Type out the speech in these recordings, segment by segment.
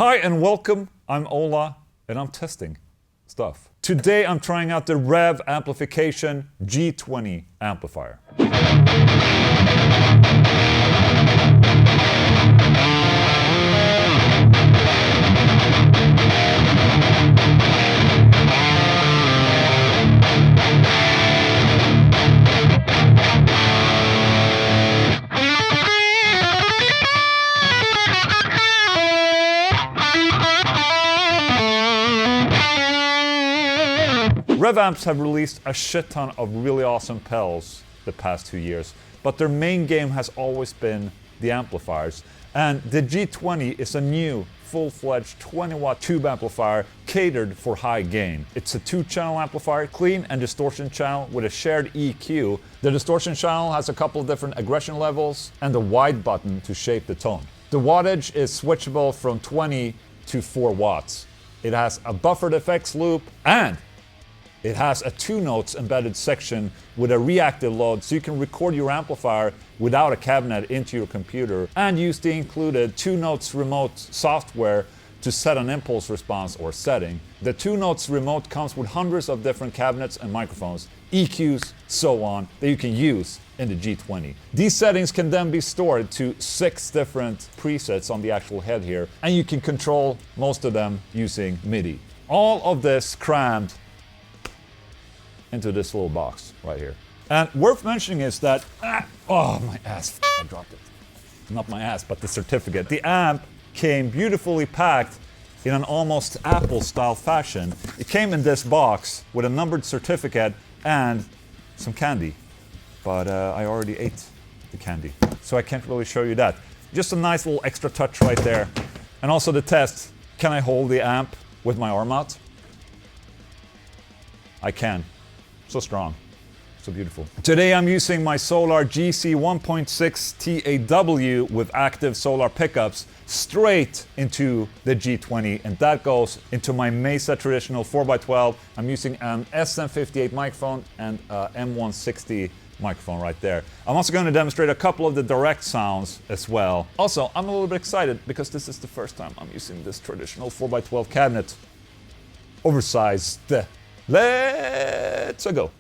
Hi and welcome, I'm Ola and I'm testing stuff. Today I'm trying out the Revv Amplification G20 amplifier. Revv Amps have released a shit ton of really awesome pedals the past 2 years, but their main game has always been the amplifiers. And the G20 is a new, full-fledged 20-watt tube amplifier catered for high gain. It's a 2-channel amplifier, clean and distortion channel with a shared EQ. The distortion channel has a couple of different aggression levels and the wide button to shape the tone. The wattage is switchable from 20 to 4 watts. It has a buffered effects loop and it has a 2 notes embedded section with a reactive load, so you can record your amplifier without a cabinet into your computer and use the included 2 notes remote software to set an impulse response or setting. The 2 notes remote comes with hundreds of different cabinets and microphones, EQs, so on, that you can use in the G20. These settings can then be stored to 6 different presets on the actual head here, and you can control most of them using MIDI. All of this crammed into this little box right here. And worth mentioning is that, oh my ass, I dropped it. Not my ass, but the certificate. The amp came beautifully packed in an almost Apple style fashion. It came in this box with a numbered certificate and some candy. But I already ate the candy, so I can't really show you that. Just a nice little extra touch right there. And also the test, can I hold the amp with my arm out? I can. So strong, so beautiful. Today I'm using my Solar GC 1.6 TAW with active solar pickups straight into the G20, and that goes into my Mesa traditional 4x12. I'm using an SM58 microphone and a M160 microphone right there. I'm also going to demonstrate a couple of the direct sounds as well. Also, I'm a little bit excited because this is the first time I'm using this traditional 4x12 cabinet. Oversized. Let's go.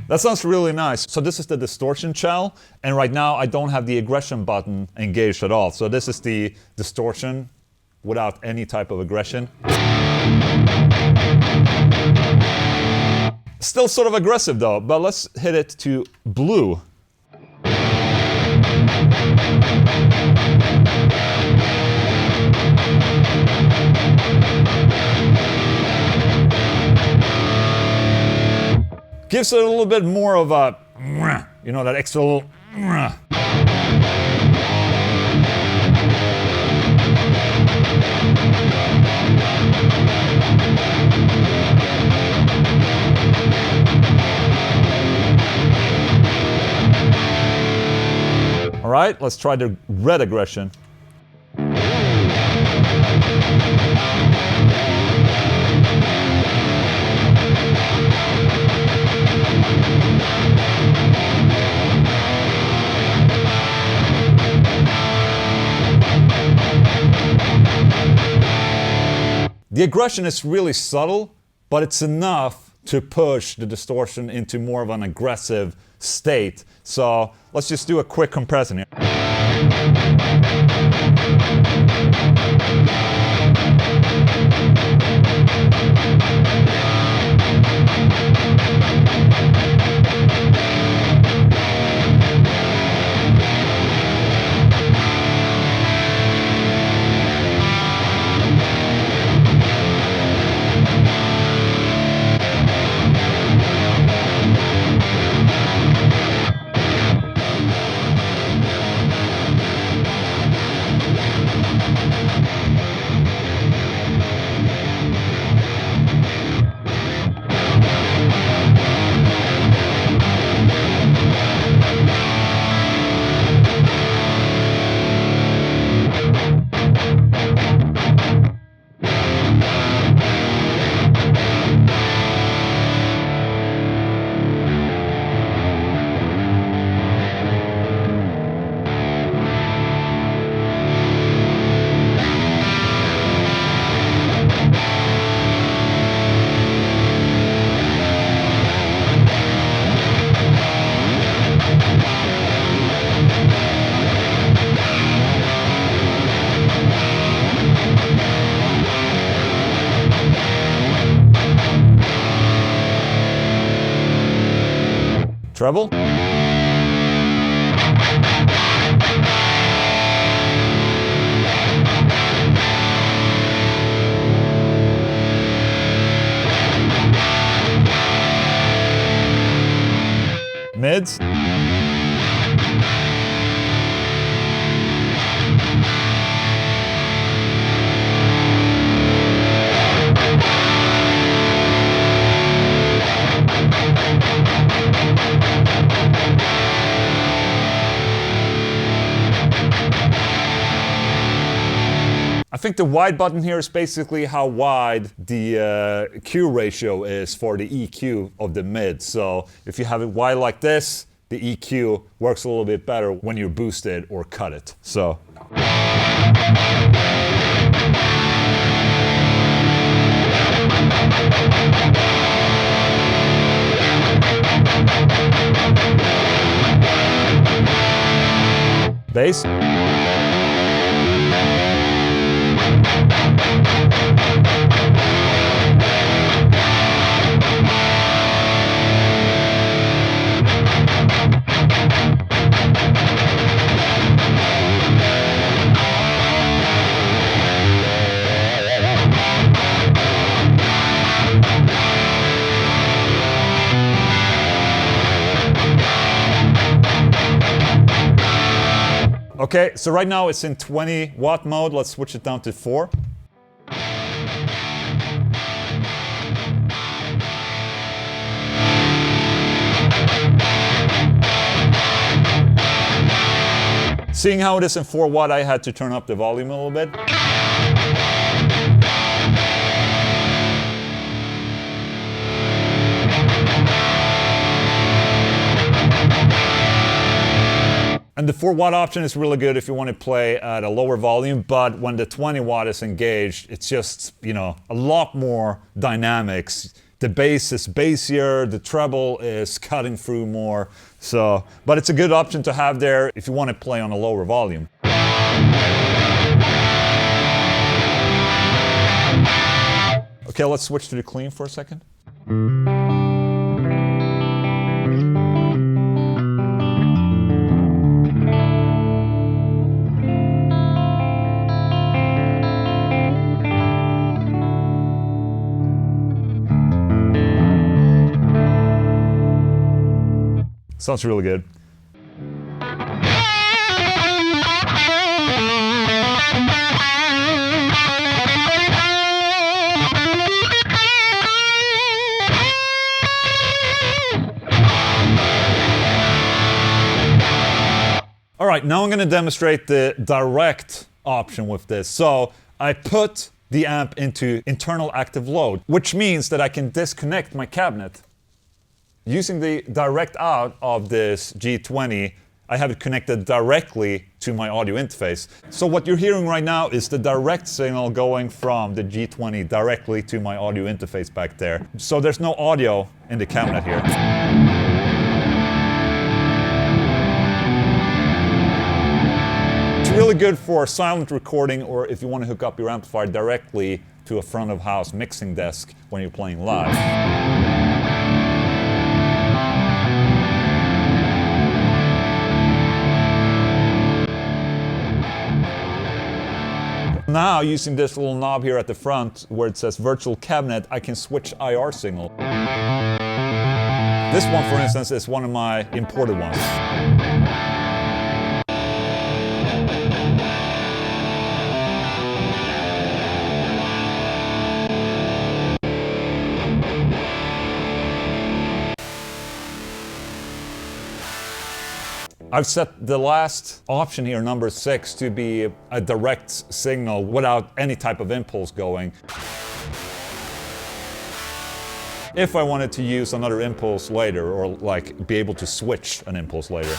That sounds really nice. So this is the distortion channel, and right now I don't have the aggression button engaged at all. So this is the distortion without any type of aggression. Still sort of aggressive though, but let's hit it to blue. Gives it a little bit more of a, you know, that extra little. All right, let's try the red aggression. The aggression is really subtle, but it's enough to push the distortion into more of an aggressive state. So let's just do a quick comparison here. Treble. Mids. I think the wide button here is basically how wide the Q ratio is for the EQ of the mid. So if you have it wide like this, the EQ works a little bit better when you boost it or cut it. So. Bass. Okay, so right now it's in 20 watt mode. Let's switch it down to 4. Seeing how it is in 4 watt, I had to turn up the volume a little bit. And the 4 watt option is really good if you want to play at a lower volume, but when the 20 watt is engaged, it's just, you know, a lot more dynamics. The bass is bassier, the treble is cutting through more. So, but it's a good option to have there if you want to play on a lower volume. Okay, let's switch to the clean for a second. Sounds really good. All right, now I'm going to demonstrate the direct option with this. So I put the amp into internal active load, which means that I can disconnect my cabinet. Using the direct out of this G20, I have it connected directly to my audio interface. So what you're hearing right now is the direct signal going from the G20 directly to my audio interface back there. So there's no audio in the cabinet here. It's really good for silent recording, or if you want to hook up your amplifier directly to a front of house mixing desk when you're playing live. Now, using this little knob here at the front where it says virtual cabinet, I can switch IR signal. This one, for instance, is one of my imported ones. I've set the last option here, number 6, to be a direct signal without any type of impulse going. If I wanted to use another impulse later, or like be able to switch an impulse later.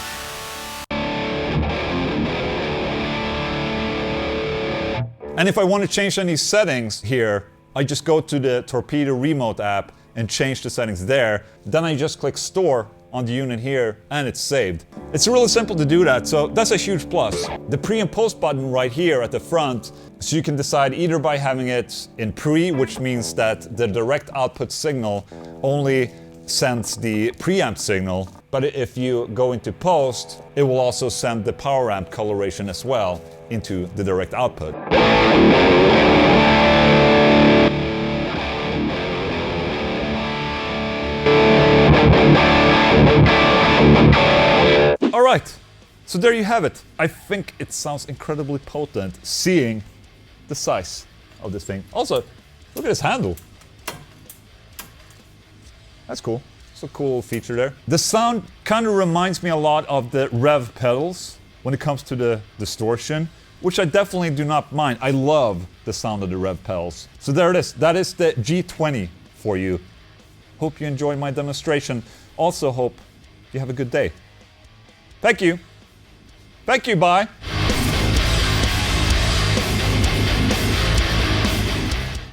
And if I want to change any settings here, I just go to the Torpedo Remote app and change the settings there. Then I just click Store on the unit here and it's saved. It's really simple to do that, so that's a huge plus. The pre and post button right here at the front, so you can decide either by having it in pre, which means that the direct output signal only sends the preamp signal, But if you go into post, it will also send the power amp coloration as well into the direct output. Alright, so there you have it. I think it sounds incredibly potent seeing the size of this thing. Also, look at this handle. That's cool. It's a cool feature there. The sound kind of reminds me a lot of the Revv pedals when it comes to the distortion, which I definitely do not mind. I love the sound of the Revv pedals. So there it is. That is the G20 for you. Hope you enjoyed my demonstration. Also hope you have a good day. Thank you. Thank you, bye.